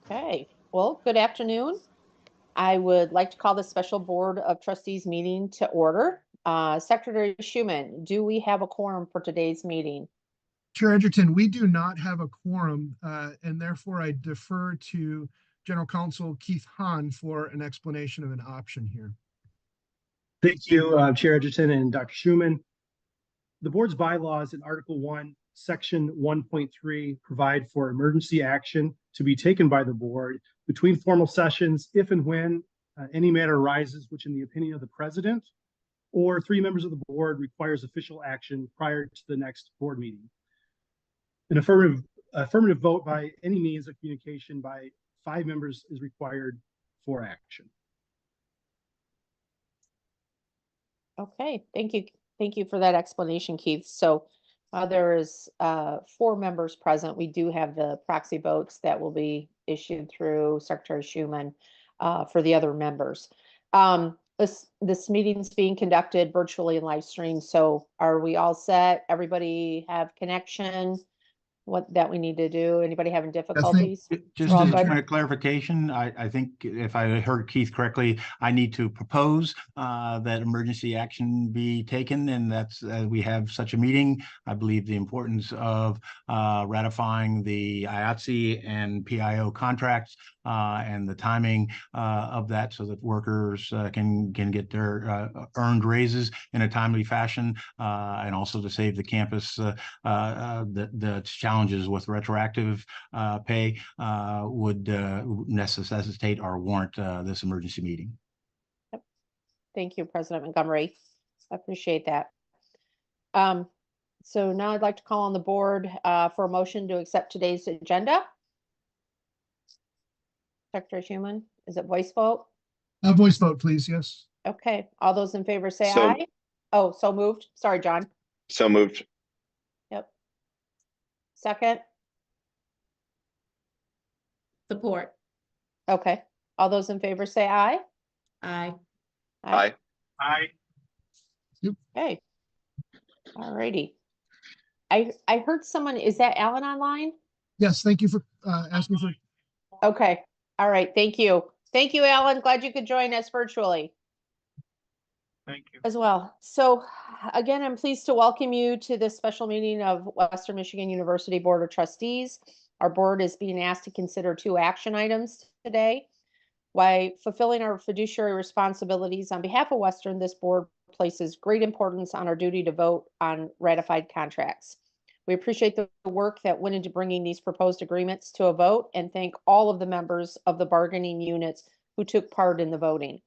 Okay, well, good afternoon. I would like to call the special Board of Trustees meeting to order. Secretary Schuman, do we have a quorum for today's meeting? Chair Edgerton, we do not have a quorum, and therefore I defer to General Counsel Keith Hahn for an explanation of an option here. Thank you, Chair Edgerton and Dr. Schuman. The board's bylaws in Article 1, Section 1.3 provide for emergency action to be taken by the board between formal sessions if and when any matter arises which, in the opinion of the president or 3 members of the board, requires official action prior to the next board meeting. An affirmative vote by any means of communication by 5 members is required for action. Okay, thank you. Thank you for that explanation, Keith. So there is 4 members present. We do have the proxy votes that will be issued through Secretary Schuman for the other members. This meeting's being conducted virtually and live stream. So are we all set? Everybody have connection? What that we need to do? Anybody having difficulties? Just as a point of clarification, I think if I heard Keith correctly, I need to propose that emergency action be taken, and that's we have such a meeting. I believe the importance of ratifying the IATSE and PIO contracts and the timing of that, so that workers can get their earned raises in a timely fashion, and also to save the campus the challenges with retroactive pay would necessitate or warrant this emergency meeting. Yep. Thank you, President Montgomery. I appreciate that. So now I'd like to call on the board for a motion to accept today's agenda. Secretary Schuman, is it voice vote? Voice vote, please. Yes. Okay. All those in favor say aye. Oh, so moved. Sorry, John. So moved. Yep. Second. Support. Okay. All those in favor say aye. Aye. Aye. Aye. Okay. All righty. I heard someone, is that Alan online? Yes, thank you for asking for. Okay. All right. Thank you. Thank you, Alan. Glad you could join us virtually. Thank you. As well. So again, I'm pleased to welcome you to this special meeting of Western Michigan University Board of Trustees. Our board is being asked to consider 2 action items today. While fulfilling our fiduciary responsibilities on behalf of Western, this board places great importance on our duty to vote on ratified contracts. We appreciate the work that went into bringing these proposed agreements to a vote and thank all of the members of the bargaining units who took part in the voting.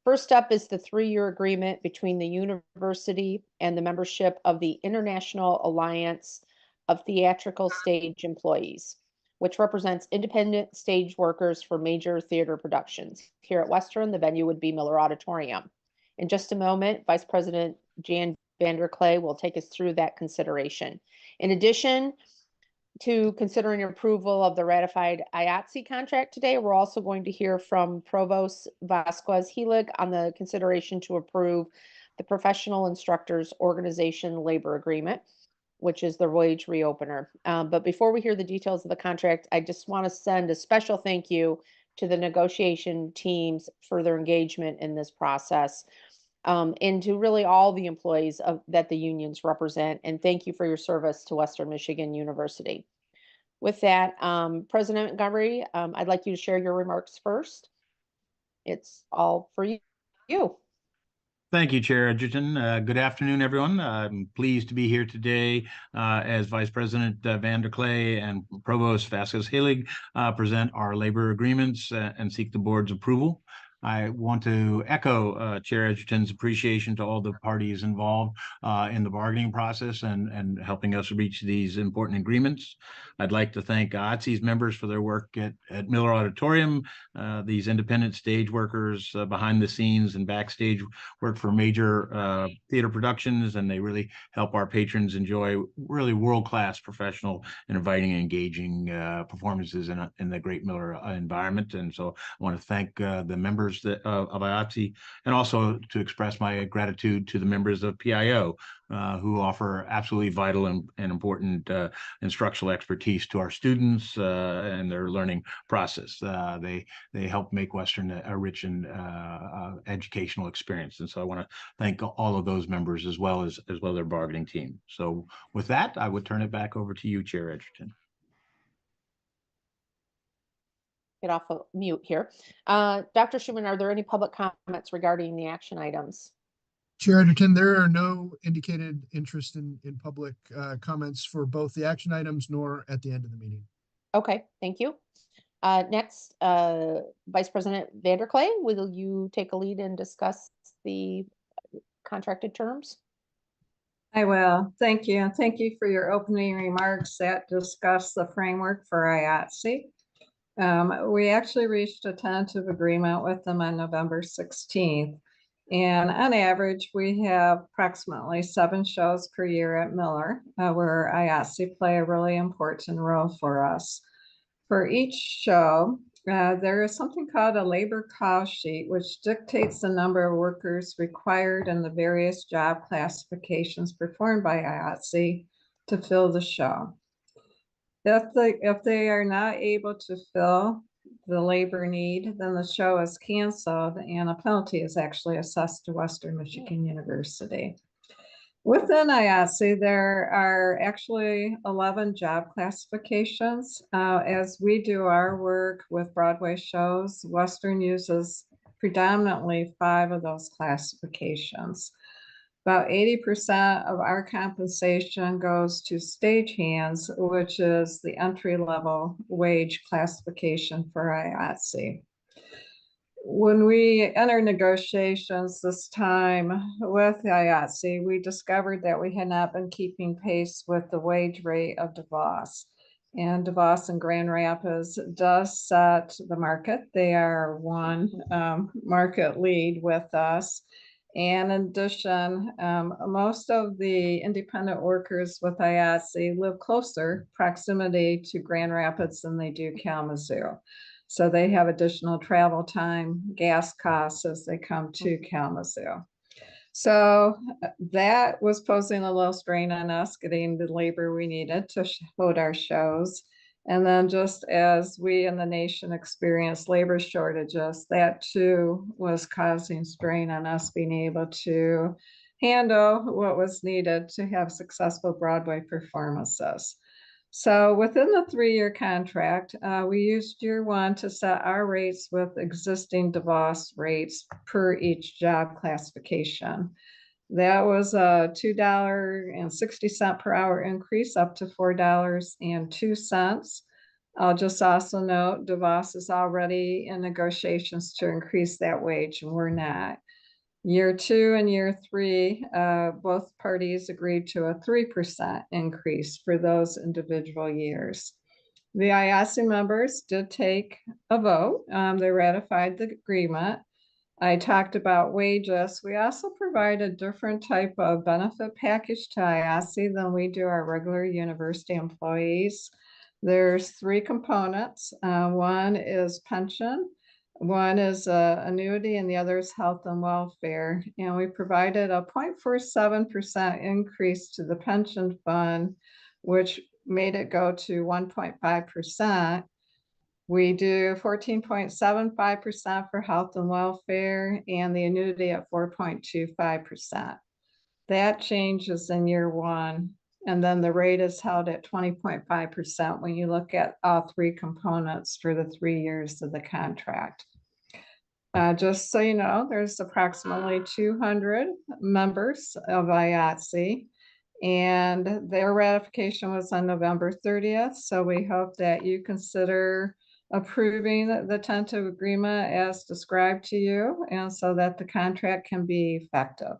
First up is the 3-year agreement between the university and the membership of the International Alliance of Theatrical Stage Employees, which represents independent stage workers for major theater productions. Here at Western, the venue would be Miller Auditorium. In just a moment, Vice President Jan Vanderklee will take us through that consideration. In addition to considering approval of the ratified IATSE contract today, we're also going to hear from Provost Vasquez Helig on the consideration to approve the Professional Instructors Organization Labor Agreement, which is the wage reopener. But before we hear the details of the contract, I just want to send a special thank you to the negotiation teams for their engagement in this process. And to really all the employees that the unions represent. And thank you for your service to Western Michigan University. With that, President Montgomery, I'd like you to share your remarks first. It's all for you. Thank you, Chair Edgerton. Good afternoon, everyone. I'm pleased to be here today as Vice President Vanderklee and Provost Vasquez Helig present our labor agreements and seek the board's approval. I want to echo Chair Edgerton's appreciation to all the parties involved in the bargaining process and helping us reach these important agreements. I'd like to thank IATSE's members for their work at Miller Auditorium, these independent stage workers behind the scenes and backstage work for major theater productions, and they really help our patrons enjoy really world-class professional and inviting and engaging performances in the great Miller environment. And so I want to thank the members members of IATSE, and also to express my gratitude to the members of PIO who offer absolutely vital and important instructional expertise to our students and their learning process. They help make Western a rich and educational experience. And so I want to thank all of those members as well as their bargaining team. So with that, I would turn it back over to you, Chair Edgerton. Get off of mute here. Dr. Schuman, are there any public comments regarding the action items? Chair Edgerton, there are no indicated interest in public comments for both the action items nor at the end of the meeting. Okay, thank you. Next, Vice President Vanderklay, will you take a lead and discuss the contracted terms? I will. Thank you. And thank you for your opening remarks that discuss the framework for IATSE. We actually reached a tentative agreement with them on November 16th. And on average, we have approximately 7 shows per year at Miller, where IATSE play a really important role for us. For each show, there is something called a labor call sheet, which dictates the number of workers required in the various job classifications performed by IATSE to fill the show. If they are not able to fill the labor need, then the show is canceled and a penalty is actually assessed to Western Michigan University. Within IATSE, there are actually 11 job classifications. As we do our work with Broadway shows, Western uses predominantly 5 of those classifications. About 80% of our compensation goes to stagehands, which is the entry-level wage classification for IATSE. When we enter negotiations this time with IATSE, we discovered that we had not been keeping pace with the wage rate of DeVos. And DeVos and Grand Rapids does set the market. They are one market lead with us. And in addition, most of the independent workers with IATSE live closer proximity to Grand Rapids than they do Kalamazoo. So they have additional travel time, gas costs as they come to Kalamazoo. So that was posing a little strain on us getting the labor we needed to hold our shows. And then just as we in the nation experienced labor shortages, that too was causing strain on us being able to handle what was needed to have successful Broadway performances. So within the 3-year contract, we used year 1 to set our rates with existing DeVos rates per each job classification. That was a $2.60 per hour increase up to $4.02. I'll just also note DeVos is already in negotiations to increase that wage, and we're not. Year 2 and year 3, both parties agreed to a 3% increase for those individual years. The IATSE members did take a vote. They ratified the agreement. I talked about wages. We also provide a different type of benefit package to IATSE than we do our regular university employees. There's 3 components. One is pension. One is annuity and the other is health and welfare. And we provided a 0.47% increase to the pension fund, which made it go to 1.5%. We do 14.75% for health and welfare and the annuity at 4.25%. That changes in year 1. And then the rate is held at 20.5% when you look at all 3 components for the 3 years of the contract. Just so you know, there's approximately 200 members of IATSE, and their ratification was on November 30th. So we hope that you consider approving the tentative agreement as described to you, and so that the contract can be effective.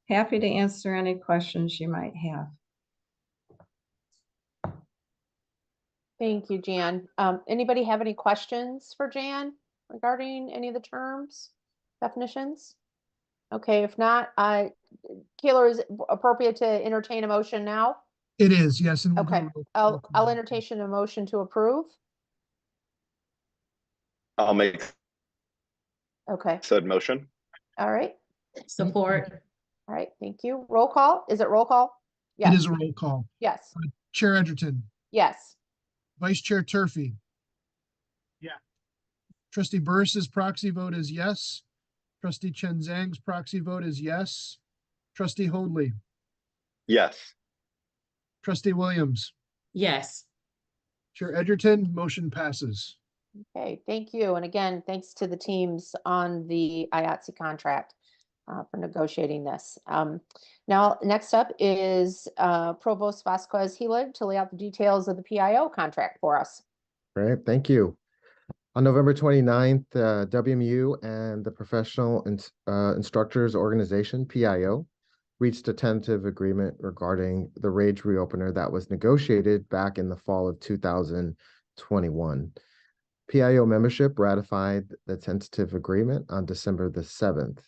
Happy to answer any questions you might have. Thank you, Jan. Anybody have any questions for Jan regarding any of the terms, definitions? Okay, if not, Keeler, is it appropriate to entertain a motion now? It is, yes. And we'll do a Okay, roll I'll call. entertain a motion to approve. I'll make Okay, Said motion. all right, Support. all right, thank you. Roll call, is it roll call? It Yes, is a roll call. yes, Chair Edgerton, yes, Vice Chair Turfy. Yeah. Trustee Burris's proxy vote is yes. Trustee Chen Zhang's proxy vote is yes. Trustee Hoadley, Yes. Trustee Williams, Yes. Chair Edgerton, motion passes. okay, thank you. And again, thanks to the teams on the IATSE contract for negotiating this. Now, next up is Provost Vasquez Helig to lay out the details of the PIO contract for us. Great, thank you. On November 29th, WMU and the Professional Instructors Organization, PIO, reached a tentative agreement regarding the Rage reopener that was negotiated back in the fall of 2021. PIO membership ratified the tentative agreement on December the 7th.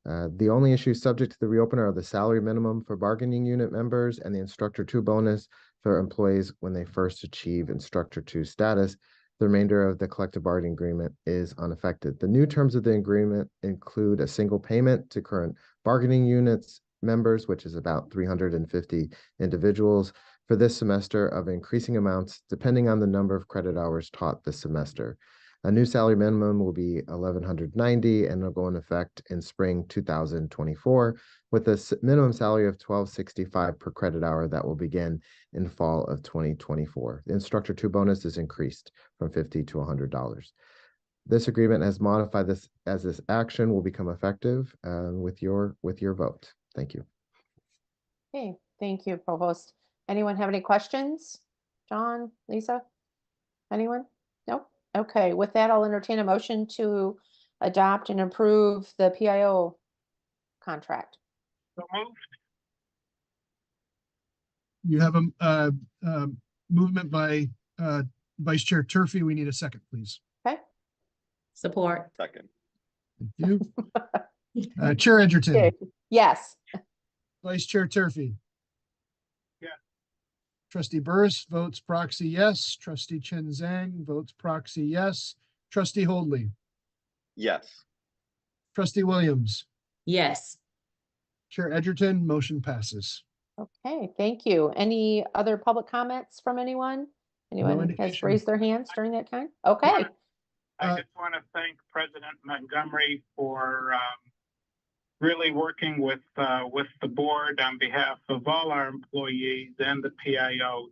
The only issues subject to the reopener are the salary minimum for bargaining unit members and the Instructor 2 bonus for employees when they first achieve Instructor 2 status. The remainder of the collective bargaining agreement is unaffected. The new terms of the agreement include a single payment to current bargaining units members, which is about 350 individuals for this semester, of increasing amounts depending on the number of credit hours taught this semester. A new salary minimum will be $1,190 and will go in effect in spring 2024 with a minimum salary of $1,265 per credit hour that will begin in fall of 2024. The Instructor 2 bonus is increased from $50 to $100. This agreement has modified this as this action will become effective with your vote. Thank you. Okay, thank you, Provost. Anyone have any questions? John, Lisa? Anyone? Nope. Okay, with that, I'll entertain a motion to adopt and approve the PIO contract. So moved. You have a movement by Vice Chair Turfy. We need a second, please. Okay, Support. Second. Thank you. Chair Edgerton, okay, yes, Vice Chair Turfy. Yeah. Trustee Burris votes proxy yes. Trustee Chen Zhang votes proxy yes. Trustee Hoadley, Yes. Trustee Williams, Yes. Chair Edgerton, motion passes. okay, thank you. Any other public comments from anyone? Anyone has indication. raised their hands during that time? Okay, Uh, I just want to thank President Montgomery for really working with the board on behalf of all our employees and the PIO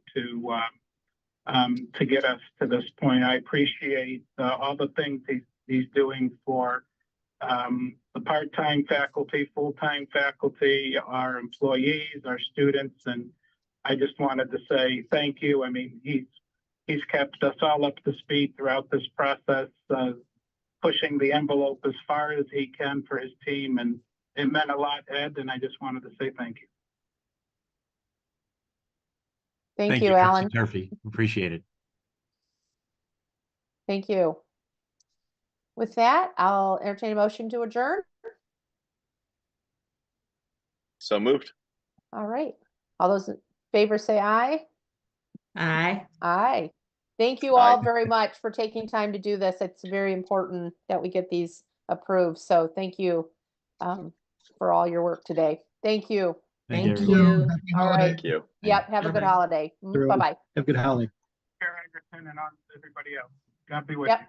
to get us to this point. I appreciate all the things he's doing for the part-time faculty, full-time faculty, our employees, our students, and I just wanted to say thank you. I mean, he's kept us all up to speed throughout this process, pushing the envelope as far as he can for his team, and it meant a lot, Ed, and I just wanted to say thank you. thank you, Trustee Alan. Turfy. Appreciate it. Thank you. With that, I'll entertain a motion to adjourn. So moved. All right, all those in favor say aye. Aye. Aye. Thank you all Aye. very much for taking time to do this. It's very important that we get these approved. So thank you for all your work today. Thank you. Thank everyone. you. Happy All holiday. right. Thank you. Yep, have a good Bye-bye. holiday. Bye-bye. Have a good holiday. Chair Egerton and everybody else. God be with Yep. you.